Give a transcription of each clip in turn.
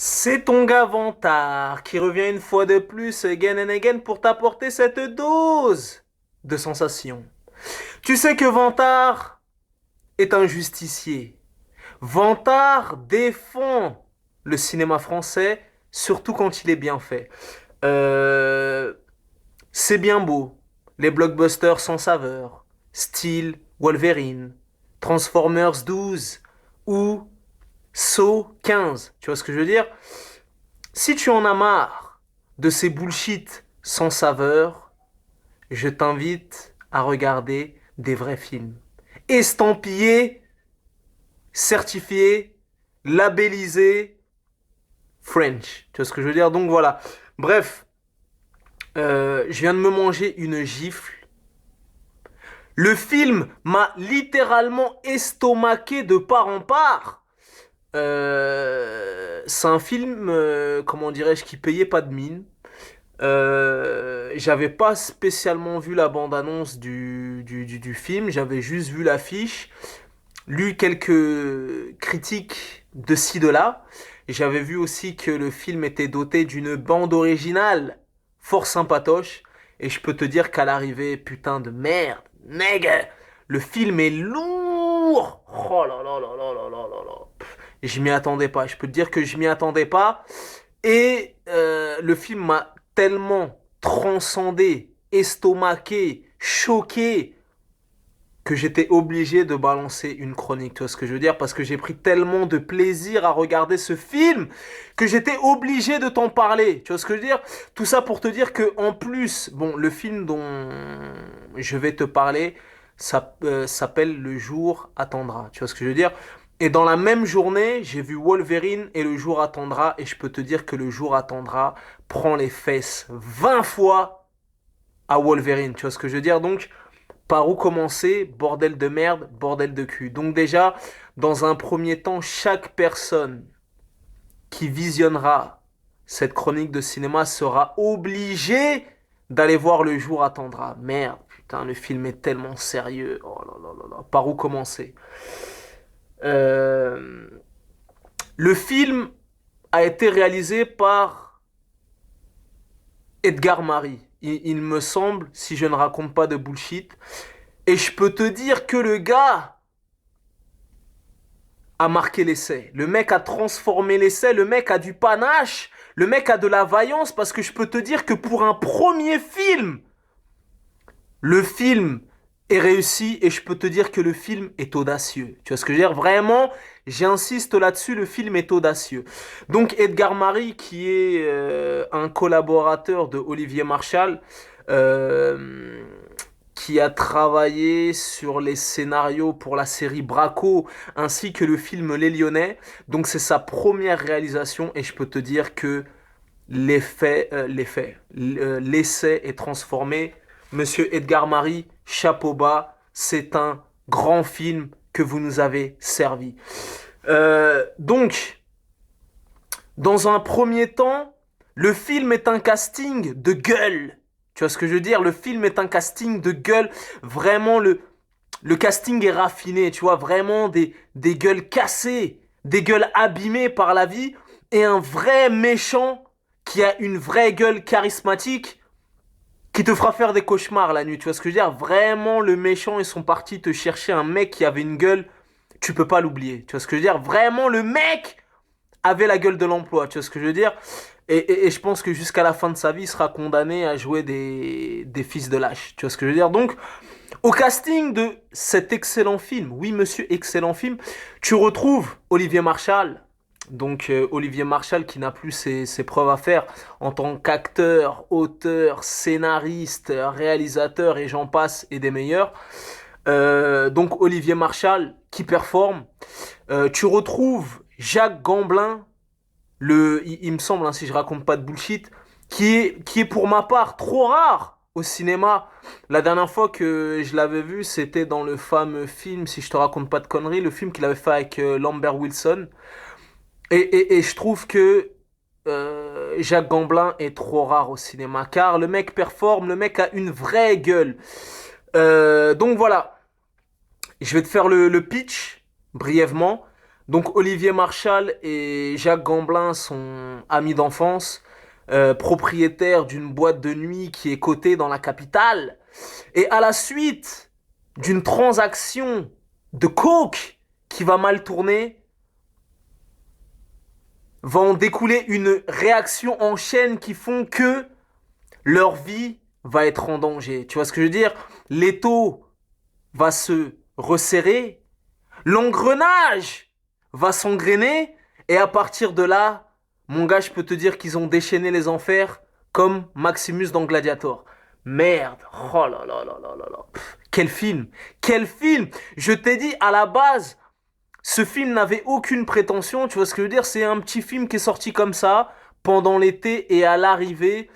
C'est ton gars Vantard qui revient une fois de plus, again and again, pour t'apporter cette dose de sensations. Tu sais que Vantard est un justicier. Vantard défend le cinéma français, surtout quand il est bien fait. Euh, c'est bien beau, les blockbusters sans saveur, style Wolverine, Transformers 12 ou Saw 15. Tu vois ce que je veux dire? Si tu en as marre de ces bullshit sans saveur, je t'invite à regarder des vrais films. Estampillés, certifiés, labellisés, French. Tu vois ce que je veux dire? Donc voilà. Bref, je viens de me manger une gifle. Le film m'a littéralement estomaqué de part en part. C'est un film, comment dirais-je, qui payait pas de mine. J'avais pas spécialement vu la bande-annonce du film, j'avais juste vu l'affiche, lu quelques critiques de ci, de là. J'avais vu aussi que le film était doté d'une bande originale fort sympatoche. Et je peux te dire qu'à l'arrivée, putain de merde, nègre, le film est lourd. Oh là là là là là là là là. Je m'y attendais pas. Je peux te dire que je m'y attendais pas. Et le film m'a tellement transcendé, estomaqué, choqué, que j'étais obligé de balancer une chronique. Tu vois ce que je veux dire? Parce que j'ai pris tellement de plaisir à regarder ce film que j'étais obligé de t'en parler. Tu vois ce que je veux dire? Tout ça pour te dire que en plus, bon, le film dont je vais te parler s'appelle Le jour attendra. Tu vois ce que je veux dire? Et dans la même journée, j'ai vu Wolverine et Le jour attendra. Et je peux te dire que Le jour attendra prend les fesses 20 fois à Wolverine. Tu vois ce que je veux dire? Donc, par où commencer? Bordel de merde, bordel de cul. Donc déjà, dans un premier temps, chaque personne qui visionnera cette chronique de cinéma sera obligée d'aller voir Le jour attendra. Merde, putain, le film est tellement sérieux. Oh là là là là. Par où commencer? Euh, Le film a été réalisé par Edgar Marie. Il me semble, si je ne raconte pas de bullshit. Et je peux te dire que le gars a marqué l'essai. Le mec a transformé l'essai. Le mec a du panache. Le mec a de la vaillance. Parce que je peux te dire que pour un premier film, le film est réussi. Et je peux te dire que le film est audacieux. Tu vois ce que je veux dire? Vraiment, j'insiste là-dessus, le film est audacieux. Donc Edgar Marie, qui est un collaborateur de Olivier Marchal, euh, qui a travaillé sur les scénarios pour la série Braco ainsi que le film Les Lyonnais. Donc c'est sa première réalisation et je peux te dire que l'essai est transformé. Monsieur Edgar Marie, chapeau bas, c'est un grand film que vous nous avez servi. Donc, dans un premier temps, le film est un casting de gueule. Tu vois ce que je veux dire? Le film est un casting de gueule. Vraiment, le casting est raffiné. Tu vois, vraiment des gueules cassées, des gueules abîmées par la vie. Et un vrai méchant qui a une vraie gueule charismatique qui te fera faire des cauchemars la nuit. Tu vois ce que je veux dire? Vraiment, le méchant, ils sont partis te chercher un mec qui avait une gueule. Tu peux pas l'oublier. Tu vois ce que je veux dire? Vraiment, le mec avait la gueule de l'emploi, tu vois ce que je veux dire? Et je pense que jusqu'à la fin de sa vie, il sera condamné à jouer des fils de lâche, tu vois ce que je veux dire? Donc, au casting de cet excellent film, oui monsieur, excellent film, tu retrouves Olivier Marchal. Donc Olivier Marchal qui n'a plus ses preuves à faire en tant qu'acteur, auteur, scénariste, réalisateur et j'en passe et des meilleurs. Donc Olivier Marchal qui performe. Tu retrouves Jacques Gamblin, il me semble, hein, si je raconte pas de bullshit, qui est pour ma part trop rare au cinéma. La dernière fois que je l'avais vu, c'était dans le fameux film, si je te raconte pas de conneries, le film qu'il avait fait avec Lambert Wilson. Et je trouve que Jacques Gamblin est trop rare au cinéma, car le mec performe, le mec a une vraie gueule. Donc voilà, je vais te faire le pitch brièvement. Donc Olivier Marchal et Jacques Gamblin sont amis d'enfance, propriétaires d'une boîte de nuit qui est cotée dans la capitale. Et à la suite d'une transaction de coke qui va mal tourner, va en découler une réaction en chaîne qui font que leur vie va être en danger. Tu vois ce que je veux dire? L'étau va se resserrer, l'engrenage va s'engrainer, et à partir de là, mon gars, je peux te dire qu'ils ont déchaîné les enfers comme Maximus dans Gladiator. Merde, oh là là là là là là. Quel film, quel film! Je t'ai dit à la base, ce film n'avait aucune prétention, tu vois ce que je veux dire? C'est un petit film qui est sorti comme ça, pendant l'été, et à l'arrivée,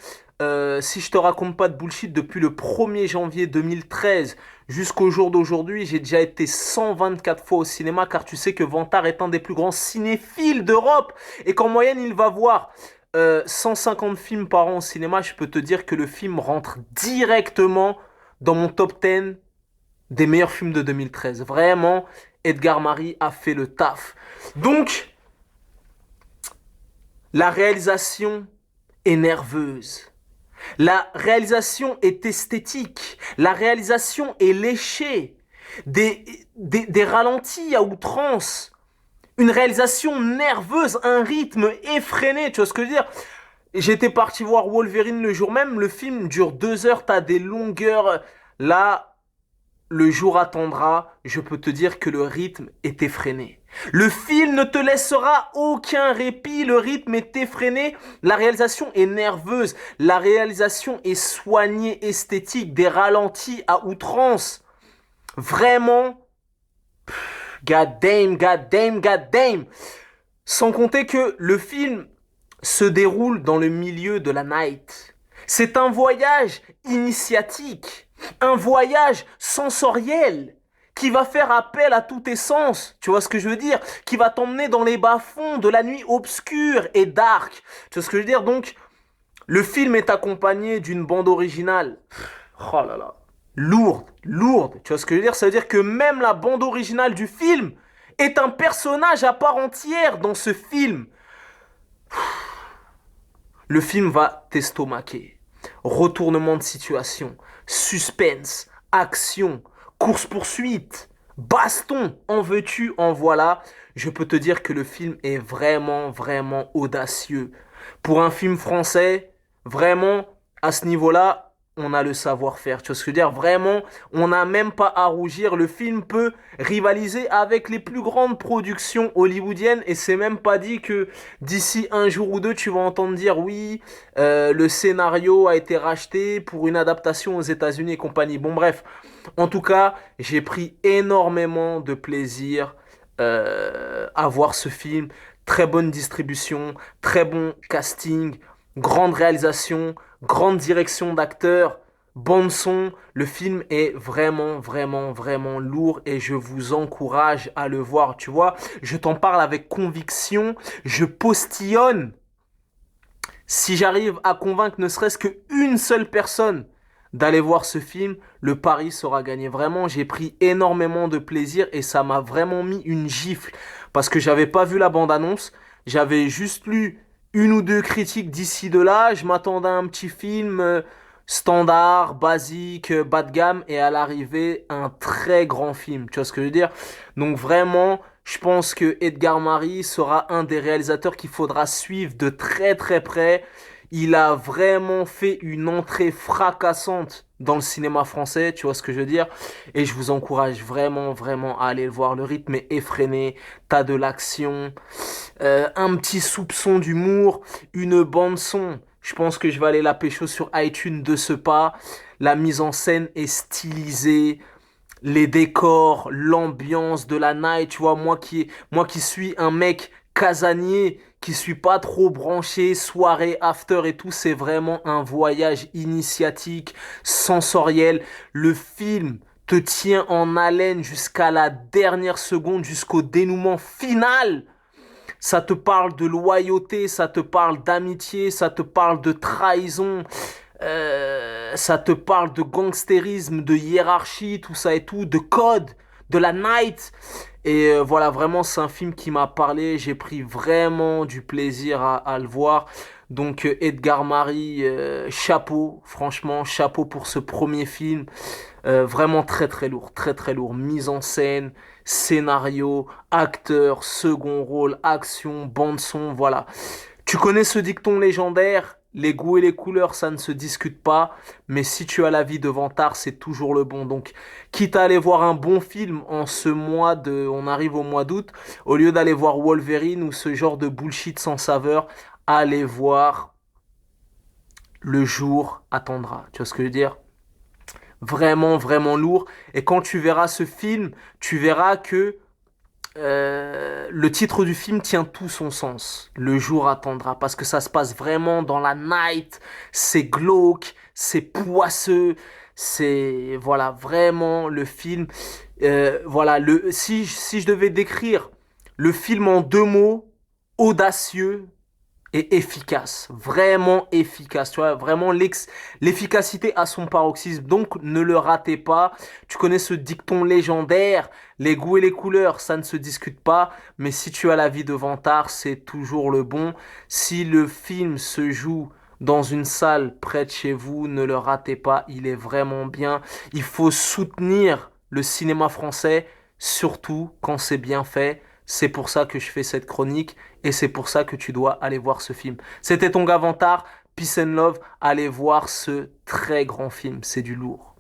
si je te raconte pas de bullshit, depuis le 1er janvier 2013 jusqu'au jour d'aujourd'hui, j'ai déjà été 124 fois au cinéma, car tu sais que Vantard est un des plus grands cinéphiles d'Europe, et qu'en moyenne, il va voir 150 films par an au cinéma. Je peux te dire que le film rentre directement dans mon top 10 des meilleurs films de 2013. Vraiment, Edgar Marie a fait le taf. Donc, la réalisation est nerveuse. La réalisation est esthétique. La réalisation est léchée. Des ralentis à outrance. Une réalisation nerveuse, un rythme effréné. Tu vois ce que je veux dire? J'étais parti voir Wolverine le jour même. Le film dure 2 heures. T'as des longueurs. Là, le jour attendra, je peux te dire que le rythme est effréné. Le film ne te laissera aucun répit, le rythme est effréné, la réalisation est nerveuse, la réalisation est soignée, esthétique, des ralentis à outrance. Vraiment, god damn, god damn, god damn. Sans compter que le film se déroule dans le milieu de la night. C'est un voyage initiatique, un voyage sensoriel qui va faire appel à tous tes sens, tu vois ce que je veux dire? Qui va t'emmener dans les bas-fonds de la nuit obscure et dark. Tu vois ce que je veux dire? Donc, le film est accompagné d'une bande originale. Oh là là. Lourde, lourde. Tu vois ce que je veux dire? Ça veut dire que même la bande originale du film est un personnage à part entière dans ce film. Le film va t'estomaquer. Retournement de situation, suspense, action, course-poursuite, baston, en veux-tu, en voilà. Je peux te dire que le film est vraiment, vraiment audacieux. Pour un film français, vraiment, à ce niveau-là, on a le savoir-faire. Tu vois ce que je veux dire? Vraiment, on n'a même pas à rougir. Le film peut rivaliser avec les plus grandes productions hollywoodiennes, et c'est même pas dit que d'ici un jour ou deux, tu vas entendre dire oui, le scénario a été racheté pour une adaptation aux États-Unis et compagnie. Bon, bref, en tout cas, j'ai pris énormément de plaisir à voir ce film. Très bonne distribution, très bon casting, grande réalisation, grande direction d'acteurs, bande son. Le film est vraiment, vraiment, vraiment lourd, et je vous encourage à le voir. Tu vois, je t'en parle avec conviction, je postillonne. Si j'arrive à convaincre ne serait-ce qu'une seule personne d'aller voir ce film, le pari sera gagné. Vraiment, j'ai pris énormément de plaisir, et ça m'a vraiment mis une gifle parce que j'avais pas vu la bande-annonce, j'avais juste lu une ou deux critiques d'ici de là, je m'attendais à un petit film standard, basique, bas de gamme, et à l'arrivée, un très grand film. Tu vois ce que je veux dire? Donc vraiment, je pense que Edgar Marie sera un des réalisateurs qu'il faudra suivre de très très près. Il a vraiment fait une entrée fracassante dans le cinéma français, tu vois ce que je veux dire? Et je vous encourage vraiment, vraiment à aller le voir. Le rythme est effréné, t'as de l'action, un petit soupçon d'humour, une bande son. Je pense que je vais aller la pécho sur iTunes de ce pas. La mise en scène est stylisée, les décors, l'ambiance de la night, tu vois, moi qui suis un mec casanier, qui suis pas trop branché, soirée, after et tout, c'est vraiment un voyage initiatique, sensoriel. Le film te tient en haleine jusqu'à la dernière seconde, jusqu'au dénouement final. Ça te parle de loyauté, ça te parle d'amitié, ça te parle de trahison, ça te parle de gangstérisme, de hiérarchie, tout ça et tout, de de la night. Et voilà, vraiment, c'est un film qui m'a parlé. J'ai pris vraiment du plaisir à le voir. Donc, Edgar Marie, chapeau, franchement, chapeau pour ce premier film. Vraiment très très lourd, très très lourd. Mise en scène, scénario, acteur, second rôle, action, bande son, voilà. Tu connais ce dicton légendaire, les goûts et les couleurs, ça ne se discute pas, mais si tu as la vie devant tard, c'est toujours le bon. Donc, quitte à aller voir un bon film en ce mois de, on arrive au mois d'août, au lieu d'aller voir Wolverine ou ce genre de bullshit sans saveur, allez voir Le jour attendra. Tu vois ce que je veux dire? Vraiment, vraiment lourd. Et quand tu verras ce film, tu verras que le titre du film tient tout son sens. Le jour attendra. Parce que ça se passe vraiment dans la night. C'est glauque, c'est poisseux. C'est, voilà, vraiment le film. Voilà, si je devais décrire le film en deux mots, audacieux, et efficace, vraiment efficace, tu vois, vraiment l'efficacité à son paroxysme, donc ne le ratez pas. Tu connais ce dicton légendaire, les goûts et les couleurs, ça ne se discute pas, mais si tu as la vie de Vantard, c'est toujours le bon. Si le film se joue dans une salle près de chez vous, ne le ratez pas, il est vraiment bien. Il faut soutenir le cinéma français, surtout quand c'est bien fait. C'est pour ça que je fais cette chronique et c'est pour ça que tu dois aller voir ce film. C'était ton gars Vantard, Peace and Love, allez voir ce très grand film, c'est du lourd.